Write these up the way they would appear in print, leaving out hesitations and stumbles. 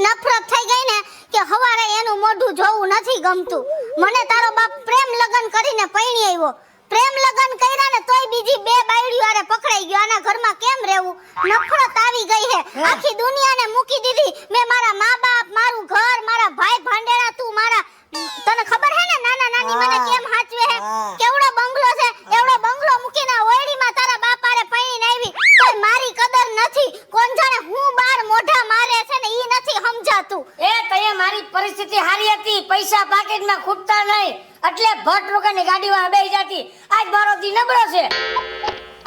નફરત થઈ ગઈ ને કે હવારે એનું મોઢું જોવું નથી ગમતું. મને તારો બાપ પ્રેમ લગન કરીને પૈણી આવ્યો. પ્રેમ લગન કર્યા ને તોય બીજી બે બાયડીઓ આરે પકડાઈ ગયો. આના ઘરમાં કેમ રહેવું? નફરત આવી ગઈ હે. આખી દુનિયાને મૂકી દીધી. મે મારા મા-બાપ, મારું ઘર, મારા ભાઈ ભાંડેડા, તું મારા તને ખબર હે ને નાના નાની મને કેમ હાચવે હે? કેવડો બંગલો છે, એવડો બંગલો મૂકીને ઓયડીમાં તારા બાપ આરે પૈણીને આવી. તોય મારી કદર નથી. કોણ જાણે હું બાર મોઢા મારે છે ને ઈ નથી સમજાતું. એ તયે મારી પરિસ્થિતિ હારી હતી, પૈસા પાકેટમાં ખૂટતા નહીં, એટલે ભટ રોકાની ગાડીમાં બેહી જાતી. આજ મારો દી નબળો છે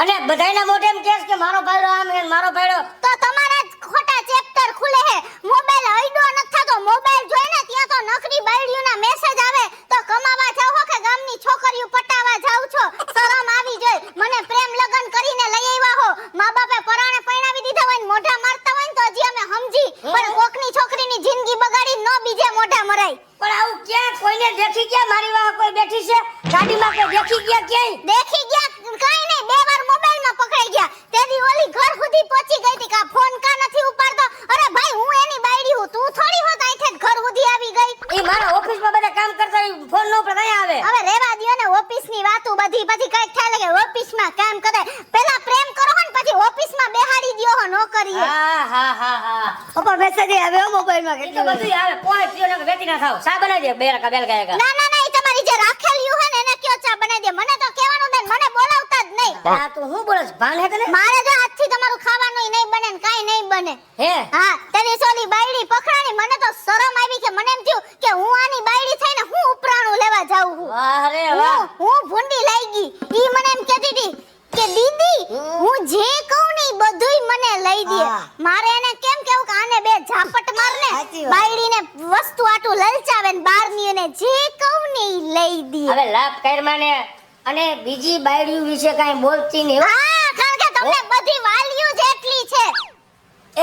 અને બધાયના મોઢે એમ કહેશ કે મારો ભાઈડો આમ હે, મારો ભાઈડો. તો તમારા જ ખોટા ચેપ્ટર ખુલે હે. મોબાઈલ હઈડો ન થાતો. મોબાઈલ જોઈને ત્યાં તો નકરી બાયડીઓના મેસેજ આવે તો કમાવા જાવ હો કે ગામની છોકરીઓ પટાવા જાવ છો? શરમ આવી જોઈ. મને પ્રેમ લગન કરીને લઈ આવ્યા હો. મા-બાપે પરાણે પરણાવી દીધા હોય ને મોઢા મારતા હોય ને તો હજી અમે સમજી, પણ કોકની છોકરીની જિંદગી બગાડી ન બીજે મોઢા મરાય. પણ આવું ક્યાં કોઈને દેખી ગયા? મારી વાહ કોઈ બેઠી છે ગાડીમાં કે દેખી ગયા? ક્યાંય દેખી ગયા કાઈ નહીં. બે વાર મોબાઈલમાં પકડાઈ ગયા. તેદી ઓલી ઘર સુધી પહોંચી ગઈ હતી. કા ફોન કા નથી ઉપાડતો? અરે ભાઈ હું એની બાયડી હું, તું થોડી હોત આઈથે ઘર સુધી આવી ગઈ. એ મારા ઓફિસમાં બધા કામ કરતા હોય, ફોન નો ઉપર નહીં આવે. હવે રેવા દ્યો ને ઓફિસની વાતો બધી. પછી કઈક થાય કે ઓફિસમાં કામ કરે. પહેલા પ્રેમ કરો હો ને પછી ઓફિસમાં બેહાડી દ્યો હો નોકરીએ. હા ઉપર મેસેજ આવે મોબાઈલમાં એ તો બધું આવે. પોય પીઓ ને વેતી ના ખાવ. સા બનાવી દે બેરકા બેલકા. ના ના ના, ઈ તમારી જે રાખેલી હે ને એને કયો ચા બનાવી દે. મને તો કહેવાનું બેન, મને બોલાવતા જ નહીં. આ તું હું બોલસ? ભાન હે તને? મારે જો આજથી તમારું ખાવાનું નહીં બને ને કાઈ નહીં બને. હે હા, તેની સોલી બાયડી પકડાણી. મને તો શરમ આવી કે મને એમ થયું કે હું આની બાયડી થઈને હું ઉપરાણું લેવા જાઉં છું. વાહ રે વાહ. હું ભૂંડી લઈ ગઈ. ઈ મને એમ કહેતી હતી કે દીદી હું જે કહું ને ઈ બધુંય મને લઈ દે. મારે એને કેમ કેવું કે આને બે ઝાપટ મારને, બાયડીને વસ્તુ આટું લલચાવે ને બારની એને જે કહું ને ઈ લઈ દે. હવે લાભ કરમાં ને અને બીજી બાયડીઓ વિશે કાઈ બોલતી નહીં. હા, કારણ કે તમને બધી વાલ્યુ જ એટલી છે.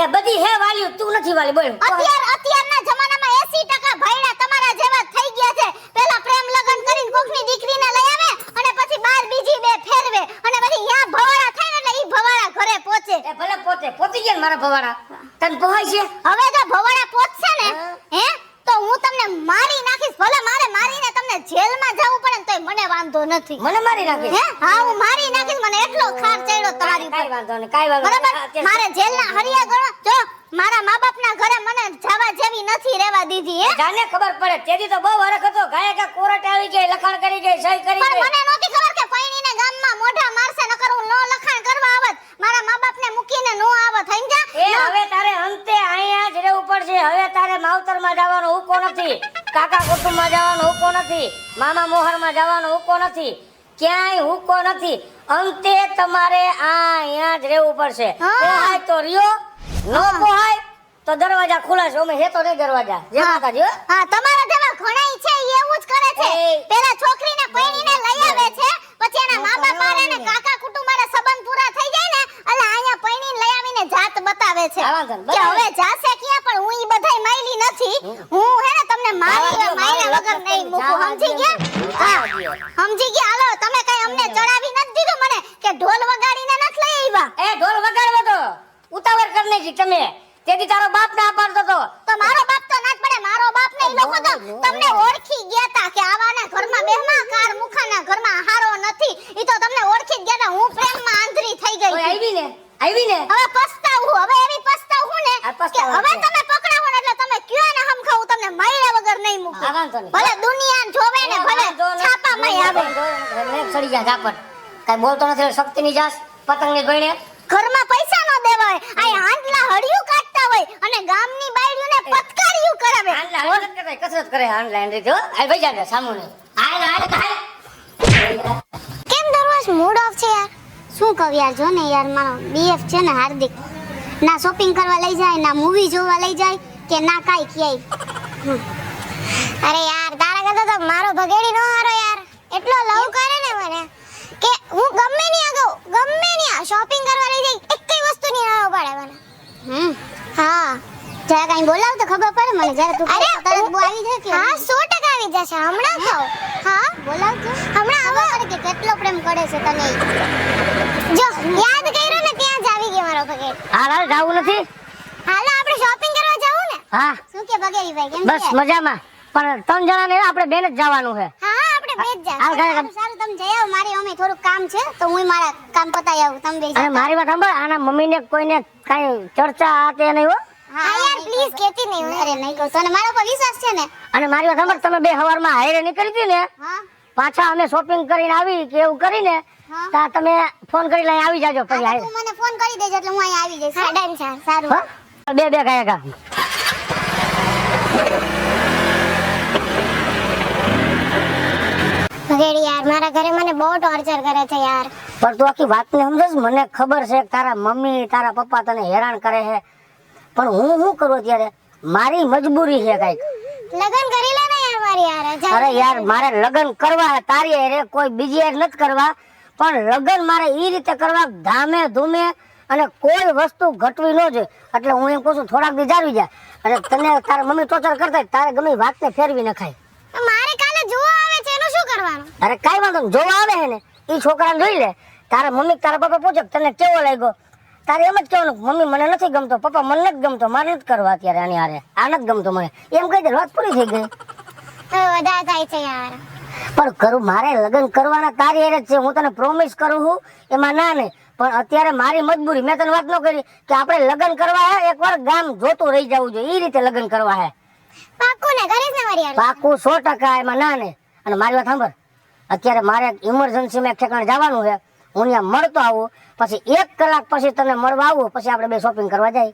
એ બધી હે વાલ્યુ, તું નથી વાલી. બોલ. અત્યારના જમાનામાં 80% ભાઈડા તમારા જેવા થઈ ગયા છે. પહેલા પ્રેમ લગન કરીને કોકની દીકરીને લઈ આવે અને પછી બાર બીજી બે ફેરવે અને પછી યા ભવાડા થાય ને એટલે ઈ ભવાડા ઘરે પહોંચે. એ ભલે પોતી ગયા ને મારા ભવાડા. તને પહોંચ છે? હવે જો ભવાડા પહોંચશે ને હે તો હું તમને મારી નાખીશ. ભલે મારે મારીને તમને જેલમાં જવું પડે ને તોય મને વાંધો નથી. મને મારી નાખી? હે હા, હું મારી નાખીશ. મને એટલો ખાર ચડ્યો તમારી ઉપર. કાઈ વાંધો નહીં, કાઈ વાંધો બરાબર. નહીં. મારે જેલના હરિયા ગણો. જો મારા મા-બાપના ઘરે મને જવા જેવી નથી રહેવા દીધી. હે જાને ખબર પડે. તેદી તો બહુ હરખ હતો. ગાય કા કોરટ આવી ગઈ, લખાણ કરી ગઈ, સહી કરી પણ ગઈ. મને નહોતી ખબર કે પૈણીને ગામમાં મોઢા મારશે. નકર હું નો લખાણ કરવા આવત. મારા મા-બાપને મૂકીને નો આવત. સમજ્યા? એ હવે તારે અંતે અહીંયા જ રહેવું પડશે. હવે તારે માવતરમાં જવાનો હુકો નથી, કાકા કુટુંબમાં જવાનો હુકો નથી, મામા મોહરમાં જવાનો હુકો નથી, ક્યાંય હુકો નથી. અંતે તમારે અહીંયા જ રહેવું પડશે. પોહાય તો રહ્યો, નો પોહાય તો દરવાજા ખુલ્લા છે. અમે હે તો નહીં દરવાજા. જય માતાજી. હા, તમારા જેવા ઘણાય છે ઈ એવું જ કરે છે. પેલા છોકરીને પૈણીને લઈ આવે છે, પછી એના મા-બાપ મારે ને કાકા કુટુંબ મારે સંબંધ પૂરા થઈ જાય ને એટલે અહીંયા પૈણીને લઈ આવીને જાત બતાવે છે કે હવે જાશે ક્યાં. પણ હું ઈ બધાય માયલી નથી. હું હે ને તમને માર્યા વગર નહીં મૂકું. સમજી ગયા? હા, સમજી ગયા. હાલો, તમે કઈ અમને ચડાવી નથી દીધું મને કે ઢોલ વગાડીને નથી લઈ આવ્યા. એ ઢોલ વગાડવો તો ઉતાવળ કરી નાખી તમે. તેથી તારો બાપ ના પાડતો તો મારો બાપ તો ના જ પડે. મારો બાપ ને ઈ લોકો તો તમને ઓળખી ગયા તા કે આવાના ઘરમાં બેહમાં કાર મુખાના ઘરમાં હારો નથી. ઈ તો તમને ઓળખી જ ગયા તા. હું પ્રેમમાં આંધળી થઈ ગઈ. આવી ને હવે પસ્તાવું. હવે એવી પસ્તાવું ને કે હવે તમે પકડાવો ને એટલે તમે ક્યાં ને હમ ખાવું તમને માર્યા વગર નહીં મૂકું. ભલે દુનિયા જોવે ને ભલે છાપામાં આવે. સડી જા ઝાપટ. કાઈ બોલતો નથી. શક્તિની જાસ પતંગની ભણે ઘરમાં પૈસા ન દેવાય. આ આંટલા હડિયું કાઢતા હોય અને ગામની બાયડીઓને પતકારિયું કરાવે. કસરત કરે ઓનલાઈન રીત. આ ભાઈ જાને સામુને કેમ દરરોજ મૂડ ઓફ છે યાર? શું કહું યાર, જો ને યાર મારો બીએફ છે ને હાર્દિક, ના શોપિંગ કરવા લઈ જાય, ના મૂવી જોવા લઈ જાય કે ના કાઈ ક્યાંય. અરે યાર તારા કરતા તો મારો ભગેડી નો હારો યાર. એટલો લવ કરે ને મને કે હું ગમે ની શોપિંગ કરવા લઈ જાય, એકેય વસ્તુ ની ના પાડે મને. હા, જરા કઈ બોલાવ તો ખબર પડે મને. જરા તું તરત બો આવી જાય કે? હા, 100% આવી જશે. હમણાં કહો. હા, બોલાવજો. હમણાં આવો કે કેટલો પ્રેમ કરે છે તને. જો યાદ કર્યો ને ત્યાં જ આવી ગયો મારો ભગેડ. હાલ જાવું નથી. હાલો આપણે શોપિંગ કરવા જાવું ને. હા શું કે બગેરીભાઈ કેમ બસ છે? મજામાં. પણ 3 જણા ને આપણે બેન જ જવાનું છે. હા આપણે બે જ જા. હાલ, હાલ, હાલ. સારું તમે જઈ આવો, મારી અમે થોડુંક કામ છે તો હું મારા કામ પતાઈ આવું, તમે બે અને જાઓ. મારી વાત સાંભળ, આના મમ્મીને કોઈને કાઈ ચર્ચા આ તે નહીં હો. હા યાર પ્લીઝ કહેતી નહીં. અરે નહીં કહું, તને મારા પર વિશ્વાસ છે ને? અને મારી વાત સાંભળ, તમે બે હવારમાં હારે નીકળી હતી ને, હા પાછા અમે શોપિંગ કરીને આવી કે એવું કરીને હા. તા તમે ફોન કરી લઈને આવી જાજો પછી હા, હારે. તો તું મને ફોન કરી દેજો એટલે હું અહીંયા આવી જઈશ. હા ડન છે. સારું. હા? બે ગયા કા. બગેડી યાર મારા ઘરે મને બહુ ટોર્ચર કરે છે યાર. પણ તું આખી વાતને સમજે છે? મને ખબર છે કે તારા મમ્મી તારા પપ્પા તને હેરાન કરે છે, પણ હું શું કરું અત્યારે? મારી મજબૂરી છે કાંઈક. લગન કરી લે ને યાર મારી યાર. જા. અરે યાર મારે લગ્ન કરવા છે તારી હારે, કોઈ બીજી હારે નથી કરવા, પણ લગ્ન મારે ઈ રીતે કરવા ધામે ધૂમે અને કોઈ વસ્તુ ઘટવી ન જોઈએ. એટલે હું એમ કહું છું થોડાક દી જાળવી જાય અને તને તારા મમ્મી ટોર્ચર કરતા હોય, તારે ગમે ઈ વાતને ફેરવી નખાય. મારે કાલે જોવા આવે છે એનું શું કરવાનું? અરે કાંઈ વાંધો નહીં, જોવા આવે છે ને ઈ છોકરાને જોઈ લે. તારા મમ્મી તારા પપ્પા પૂછે કે તને કેવો લાગ્યો, તારે એમ જ કહેવાનું કે મમ્મી મને નથી ગમતો, પપ્પા મને નથી ગમતો, મારે નથી કરવા અત્યારે આની હારે, આ નથી ગમતો મને, એમ કહી દે, વાત પૂરી થઈ ગઈ. હવે વધારે થાય છે યાર. પણ કરું મારે લગ્ન કરવાના તારી હારે જ છે, હું તને પ્રોમિસ કરું છું એમાં ના નહીં, પણ અત્યારે મારી મજબૂરી. મેં તને વાત ન કરી કે આપણે લગ્ન કરવા હે, એકવાર ગામ જોતું રહી જવું જોઈએ, એ રીતે લગ્ન કરવા હે. પાક્કું ને કરીશ ને મારી યાર? પાકું 100%, એમાં ના નહીં. અને મારી વાત સાંભળ, અત્યારે મારે ઇમરજન્સીમાં એક ઠેકાણે જવાનું છે, હું ત્યાં મળતો આવું, પછી 1 કલાક પછી તને મળવા આવું, પછી આપણે બે શોપિંગ કરવા જાય.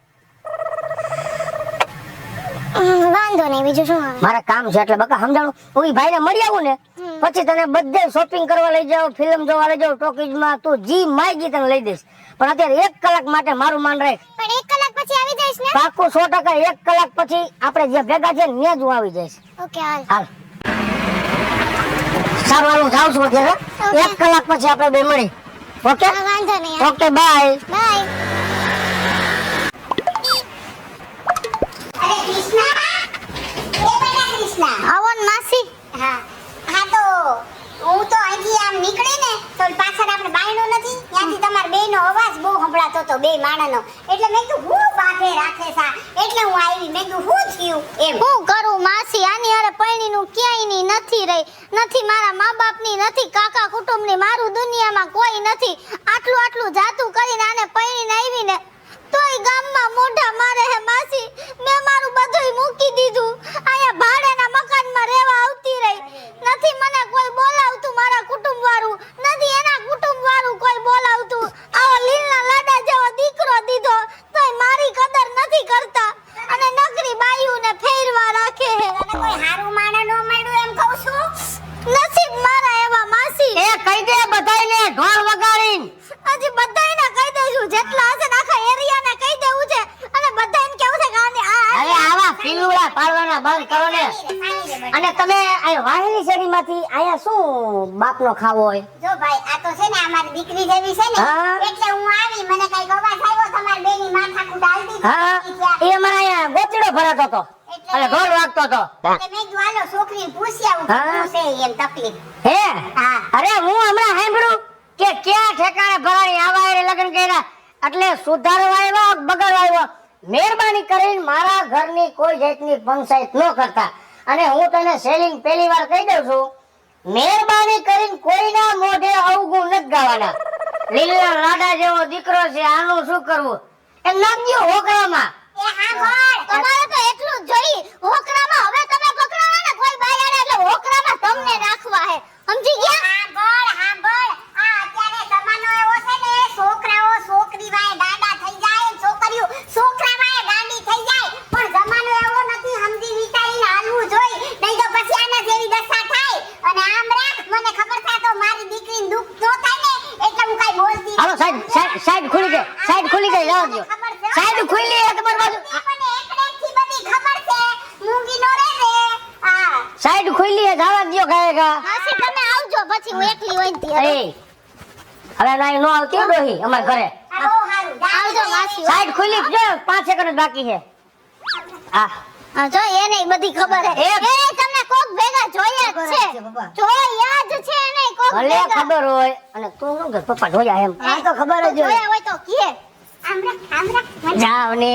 વાંધો નહીં, બીજું શું આવે? મારે કામ છે એટલે બકા સમજાણું. હું ઈ ભાઈને મળી આવું ને પછી તને બધે શોપિંગ કરવા લઈ જાઉં, ફિલ્મ જોવા લઈ જાઉં, ટોકીઝમાં, તું જી માગી તને લઈ દઈશ. પણ અત્યારે 1 કલાક માટે મારું માન રાખ. પણ 1 કલાક પછી આવી જઈશ ને? પાકું 100%, 1 કલાક પછી આપણે જ્યાં ભેગા છે ને ત્યાં જ હું આવી જઈશ. ઓકે હાલ. હાલ સારું, હાલ હું જાઉં છું અત્યારે. Okay. 1 કલાક પછી આપણે બે મળી. ઓકે હા, વાંધો નહીં યાર. Okay, bye. બાય. અરે કૃષ્ણા, એ બેટા કૃષ્ણા. આવો ને માસી. હા હા, તો હું તો અહીંથી આમ નીકળી ને તો પાછળ આપણે બાયણો નથી, ત્યાંથી તમારા બેયનો અવાજ બહુ સંભળાતો હતો, બે માણસનો. એટલે મેં કીધું હું બાથે રાખે સા, એટલે હું આવી. મેં કીધું શું થયું એમ. હું કરું માસી, આની હારે પૈણીનું ક્યાંય ની નથી રહી, નથી મારા મા બાપની, નથી કાકા કુટુંબની, મારું દુનિયામાં કોઈ નથી. આટલું આટલું જાતું કરીને આને પૈણીને આવી ને તોય ગામમાં મોઢા મારે હે માસી. મેં મારું બધુંય મૂકી દીધું, અહીંયા ભાડેના મકાનમાં રહેવા આવતી રહી. નથી મને કોઈ બોલાવતું, મારા કુટુંબ વાળું નથી, એના કુટુંબ વાળું કોઈ બોલાવતું. આવો લીલના લાડા જેવો દીકરો દીધો તોય મારી કદર નથી કરતા, અને નકરી બાયુને ફેરવા રાખે હે. તને કોઈ હારું માણે નો મળ્યું એમ કહું છું? નસીબ મારા એવા માસી. એ કહી દે બધાયને ઢોલ વગાડીને. હજી બધાયને કહી દઈશું, જેટલા હશે ને આખા એરિયાને કહી દેવું છે, અને બધાયને કેવું છે કે અરે આવા ફીલુડા પાડવાના બંધ કરો ને. અને તમે આ વાહેલી શેરીમાંથી આયા શું બાપનો ખાવો હોય? જો ભાઈ, આ તો છે ને અમારી દીકરી જેવી છે ને, હા. એટલે હું આવી, મને કઈ અવાજ આવ્યો તમારી બેની માથાકૂટ હાલતી હા, હતી. એ અમારા અહીંયા ગોચડો ભરાતો હતો અને ઢોલ વાગતો હતો. એટલે મેં કીધું હાલો છોકરીને પૂછી આવું કે હા. શું છે એમ તકલીફ. હે હા. અરે હું હમણાં સાંભળ્યું કે ક્યાં ઠેકાણે ભરાણી આવા હારે લગ્ન કર્યા, એટલે સુધારવા આવ્યો બગાડવા આવ્યો. મહેરબાની કરીને મારા ઘરની કોઈ જાતની પંચાયત ન કરતા. અને હું તને સેલિંગ પહેલી વાર કહી દઉં છું, મહેરબાની કરીને કોઈના મોઢે અવગુણ નથી ગાવાના. લીલા લાડા જેવો દીકરો છે, આનું શું કરવું? એમ નાખજો હોકરામાં. એ હા ગોળ, તમારે તો એટલું જ જોઈ. હોકરામાં હવે તમે પકડાવા ને કોઈ બાયાને, એટલે હોકરામાં તમને નાખવા હે, સમજી ગયા? હા ગોળ, હા ગોળ. આ અત્યારે જમાનો એવો છે ને, છોકરાઓ છોકરી વાય ગાંડા થઈ જાય, છોકરીઓ છોકરા વાય ગાંડી થઈ જાય. પણ જમાનો એવો નથી, સમજી વિચારીને હાલવું જોઈ, નહીં તો પછી આના જેવી દશા થાય. અને આમ રાખ, મને ખબર છે તો મારી દીકરીને દુઃખ ન થાય ને એટલે હું કાઈ બોલતી હાલો સાઈડ ખુલી ગઈ, સાઈડ ખુલી ગઈ, જવા દો. સાઈડ ખુલી હે તમારી બાજુ. મને એકડેથી બધી ખબર છે, મૂંગી નો રહેજે. હા સાઈડ ખુલી હે, જવા દો ગાયકા. માસી તમે આવજો, પછી હું એકલી હોઈતી હવે. એ હવે નાઈ નો આવતી હો ડોહી અમાર ઘરે. બહુ સારું, આવજો માસી. સાઈડ ખુલી જો 5 સેકન્ડ જ બાકી છે. આ હા જો એને બધી ખબર હે. એ એ તમને કોક ભેગા જોયા જ છે, જોયા જ છે એને કોક ભલે ભેગા. ખબર હોય અને તું શું કે પપ્પા જોયા એમ. આ તો ખબર જ હોય. જોયા હોય તો કહે. આમ રાખ, જાવ ને.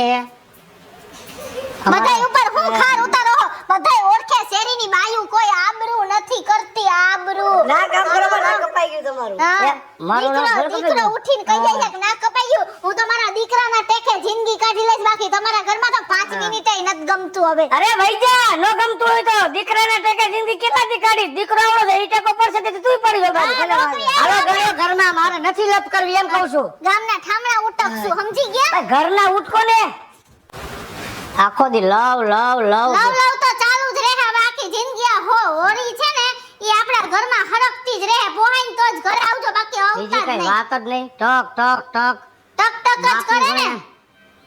બધાય ઉપર હું ખાર ઉતારો બધાય ઓળખે શેરીની બાયું કોઈ આબરૂ નથી કરતી આબરૂ ના કામ કરો ના કપાઈ ગયું તમારું હા, મારું નામ દીકરો થોડું દીકરો કપાઈ ઉઠીને કહી જાય છે કે ના કપાઈ ગયું હું તો મારા દીકરાના ટેકે જિંદગી કાઢી લઈશ બાકી તમારા ઘરમાં તો 5 મિનિટે નથી ગમતું હવે અરે ભાઈ જા નો ગમતું હોય તો દીકરાના ટેકે જિંદગી કેટલાથી કાઢી દીકરો આવડો છે ઈ ટેકો પડશે તે તું પડી ગયો હા, નોકરી હાલો ગયો ઘરમાં મારે નથી લપ કરવી એમ કહું છું ગામના ઠામડા ઉટકશું સમજી ગયા ભાઈ ઘરના ઉઠકો ને આખો દી લવ લવ લવ લવ લવ તો ચાલુ જ રહે બાકી જિંદગી આ હોરી છે ને ઈ આપણા ઘરમાં હરકતી જ રહે પોહાઈને તો જ ઘરે આવજો બાકી બીજી આવતા જ કઈ નહીં વાત જ નહીં ટક ટક ટક ટક ટક જ કરે ને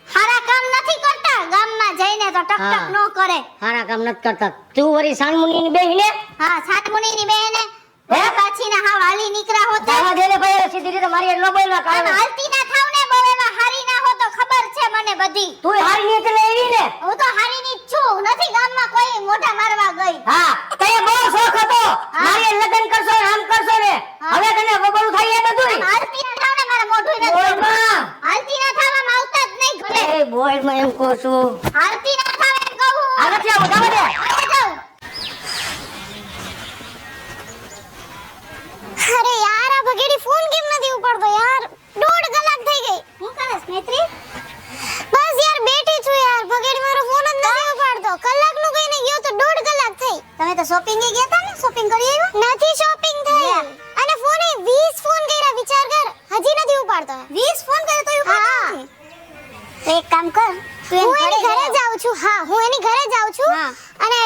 હારા કામ નથી કરતા ગામમાં જઈને તો ટક ટક હા. નો કરે સારા કામ નથી કરતા તું વરી સાનમુની ની બેહીને હા સાતમુનીની બેને હે? પાછીના હાવ હાલી નીકળ્યા હોત દાવા દેને ભાઈ સીધી રીતે મારી એનો બોલવા આમ કાઢે હાલતી ના થાવ ને બહુ એમાં હારી ના હો તો ખબર છે મને બધી તું હારી ની એટલે એવી ને હું તો હારી ની જ છું નથી ગામમાં કોઈ મોઢા મારવા ગઈ હા તે બહુ શોખ હતો મારી એ લગ્ન કરશો ને આમ કરશો ને હવે તને ગોબરું થાય એ બધું હાલતી ના થાવ ને મારા મોઢું નથી બોલમાં. હાલતી ના થાવામાં આવતા જ નહીં ઘરે એ બોલ માં એમ કહું છું હાલતી ના થાવ એમ કહું આ નથી આવું જવા દે આયા જાઉં. અરે યાર આ ભગેડી ફોન કેમ નથી ઉપાડતો યાર 1.5 કલાક થઈ ગઈ હું કરે સ્નેત્રી બસ યાર બેઠી છું યાર ભગેડી મારો ફોન જ નથી ઉપાડતો કલાકનું કઈને ગયો તો 1.5 કલાક થઈ તમે તો શોપિંગ એ ગયા તા ને શોપિંગ કરી આવ્યા નથી શોપિંગ થઈ અને ફોને 20 ફોન કર્યા વિચાર કર હજી નથી ઉપાડતો 20 ફોન કર્યા તો ઉપાડતો નથી તો એક કામ કર તું હું એની ઘરે જાઉં છું હા હું એની ઘરે જાઉં છું અને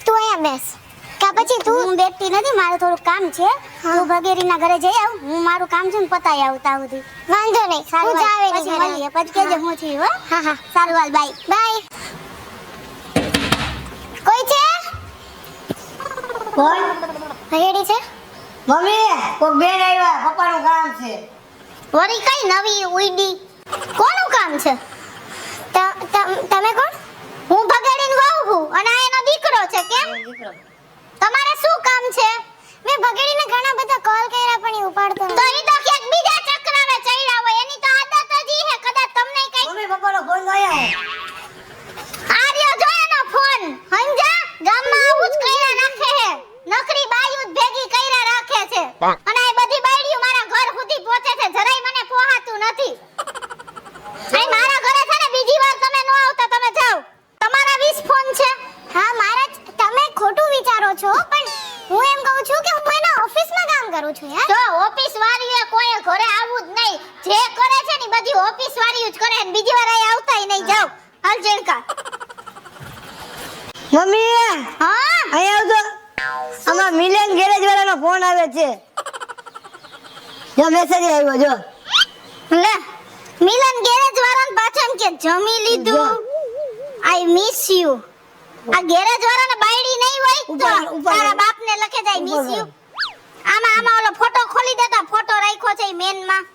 તું અહીંયા બેસ કા પછી તું હું બેઠતી નથી મારું થોડું કામ છે તું ભગેરીના ઘરે જઈ આવ હું મારું કામ છે ને પતાઈ આવું તા સુધી વાંધો નહીં હું જાવે પછી મળીએ પછી કેજે હું છું હો હા હા સારું હાલ બાય બાય કોઈ છે કોણ ભગેડી છે મમ્મી કોઈ બેન આવ્યા પપ્પાનું કામ છે વરી કઈ નવી ઉઈડી કોનું કામ છે તમે કોણ હું ભગેડીની વહુ છું અને આ એનો દીકરો છે કેમ તમારે શું કામ છે મેં ભગેડીને ઘણા બધા કોલ કર્યા પણ એ ઉપાડતો નથી તો ઈ તો ક્યાંક બીજા ચક્રાવે ચડ્યા હોય એની તો આદત જ ઈ હે કદાચ તમને કઈ મમ્મી પપ્પાનો ફોન આવ્યો આર્યો જો એનો ફોન હંજા ગામમાં આવું જ કર્યા રાખે હે નકરી બાયું જ ભેગી કર્યા રાખે છે અને આ બધી બાયડીઓ મારા ઘર સુધી પહોંચે છે જરાય મને પોહાતું નથી અહીં મારા ઘરે છે ને બીજી વાર તમે ન આવતા તમે જાઓ તમારા 20 ફોન છે હા મારા તમે ખોટું વિચારો છો પણ હું એમ કહું છું કે હું એના ઓફિસમાં કામ કરું છું યાર જો ઓફિસ વાળીએ કોઈ ઘરે આવવું જ નહીં જે કરે છે ને બધી ઓફિસ વાળીઓ જ કરે અને બીજી વાર અહીં આવતાય નહીં જાઓ હાલ જેણકા મમ્મી હા અહીંયા આવજો આમાં મિલિયન ગેરેજ વાળાનો ફોન આવે છે જો મેસેજ આવ્યો જો લે મિલન ગેરેજ વાળાને પાછળ કે જમી લીધું આઈ મિસ યુ આ ગેરેજ વાળાને બાયડી નહીં હોય તો ઉપર. તારા બાપને લખે જાય મિસ યુ આમાં ઓલો ફોટો ખોલી દેતા ફોટો રાખ્યો છે મેન માં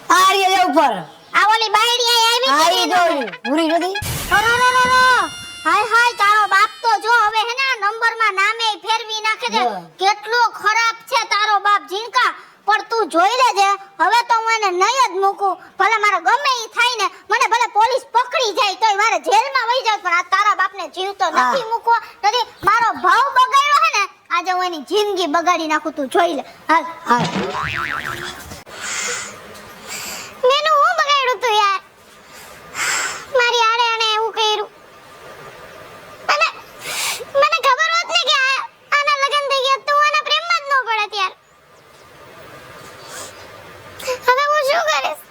આ રહી છે ઉપર આ ઓલી બાયડી અહીં આ આવી ઈ છે જો ને? પૂરી નથી અરરરરર. હાય હાય તારો બાપ તો જો હવે હે ને નંબર માં નામે ફેરવી નાખે છે હા. કેટલો ખરાબ છે તારો બાપ ઝીણકા પણ તું જોઈ લેજે હવે તો હું એને નહીં જ મૂકું ભલે મારે ગમે ઈ થાય ને મને ભલે પોલીસ પકડી જાય તોય મારે જેલમાં વહી જાય પણ આ તારા બાપને જીવતો નથી મૂકવો નથી મારો ભાવ બગાડ્યો હે ને આજે હું એની જિંદગી બગાડી નાખું તું જોઈ લે હાલ હા મેનું હું બગાડ્યું તું યાર મારી આડે આને એવું કર્યું અને મને ખબર હોત ને કે આના લગન થઈ ગયા તો આના પ્રેમમાં જ ન પડત યાર હવે હું શું કરીશ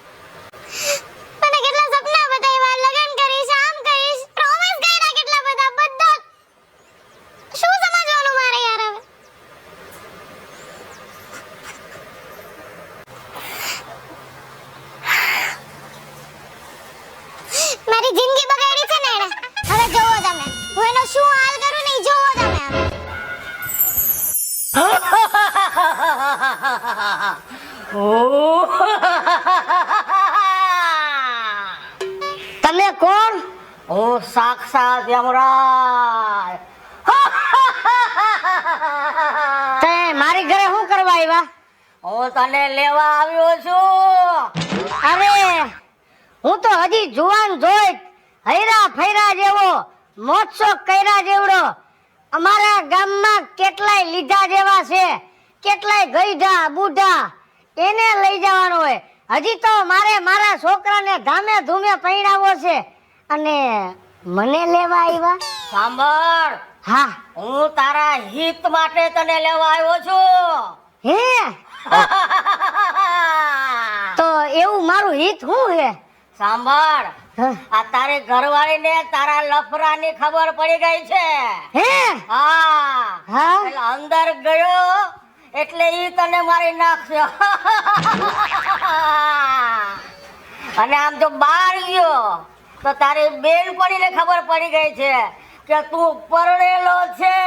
મને કેટલા સપના બતાવ્યા લગન કરીશ આમ કરીશ પ્રોમિસ કર્યા કેટલા બધા શું સમજવાનું મારે યાર હવે મારી જિંદગી બગાડી છે ને એણે હવે જોવો તમે હું એનો શું હાલ કરું ને ઈ જોવો તમે તમે કોણ હું સાક્ષાત યમરાજ તે મારી ઘરે શું કરવા આવ્યા હું તને લેવા આવ્યો છું અરે હું તો હજી જુવાન જોઈ હૈરા ફૈરા જેવો મોજશો કર્યા જેવડો અમારા ગામમાં કેટલાય લીધા જેવા છે, કેટલાય ગઈઢા બુઢા એને લઈ જવાનો હોય. હજી તો મારે મારા છોકરાને ધામે ધૂમે પૈણાવો છે અને મને લેવા આવ્યા. સાંભળ, હા, હું તારા હિત માટે તને લેવા આવ્યો છું. હે તો એવું મારું હિત શું હે? સાંભળ, આ તારી ઘરવાળીને તારા લફરાની ખબર પડી ગઈ છે. હે? હા હા, એટલે અંદર ગયો એટલે ઈ તને મારી નાખશે. અને આમ તો બહાર ગયો તો તારી બેનપણીને ખબર પડી ગઈ છે કે તું પરણેલો છે.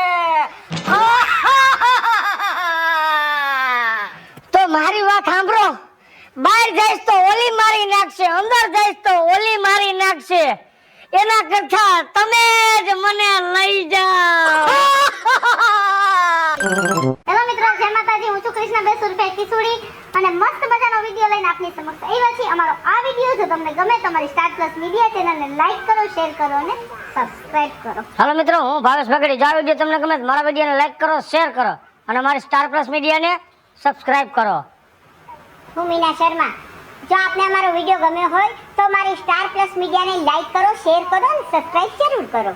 તો મારી વાત સાંભળો, બહાર જઈશ તો ઓલી મારી નાખશે, અંદર જઈશ તો ઓલી મારી નાખશે. એના કરતા તમે જ મને લઈ જાઓ. હેલો મિત્રો, જય માતાજી. હું છું કૃષ્ણ બેસુરફે કિશોરી અને મસ્ત મજાનો વિડીયો લઈને આપની સમક્ષ આવ્યા છીએ. અમારો આ વિડીયો જો તમને ગમે તો અમારી સ્ટાર પ્લસ મીડિયા ચેનલને લાઈક કરો, શેર કરો અને સબસ્ક્રાઇબ કરો. હાલો મિત્રો, હું ભાવેશ ભગડી. જો આ વિડીયો તમને ગમે તો મારા વિડીયોને લાઈક કરો, શેર કરો અને અમારી સ્ટાર પ્લસ મીડિયાને સબસ્ક્રાઇબ કરો. હું મીના શર્મા. જો આપને અમારો વિડીયો ગમ્યો હોય તો મારી સ્ટાર પ્લસ મીડિયાને લાઈક કરો, શેર કરો અને સબસ્ક્રાઇબ જરૂર કરો.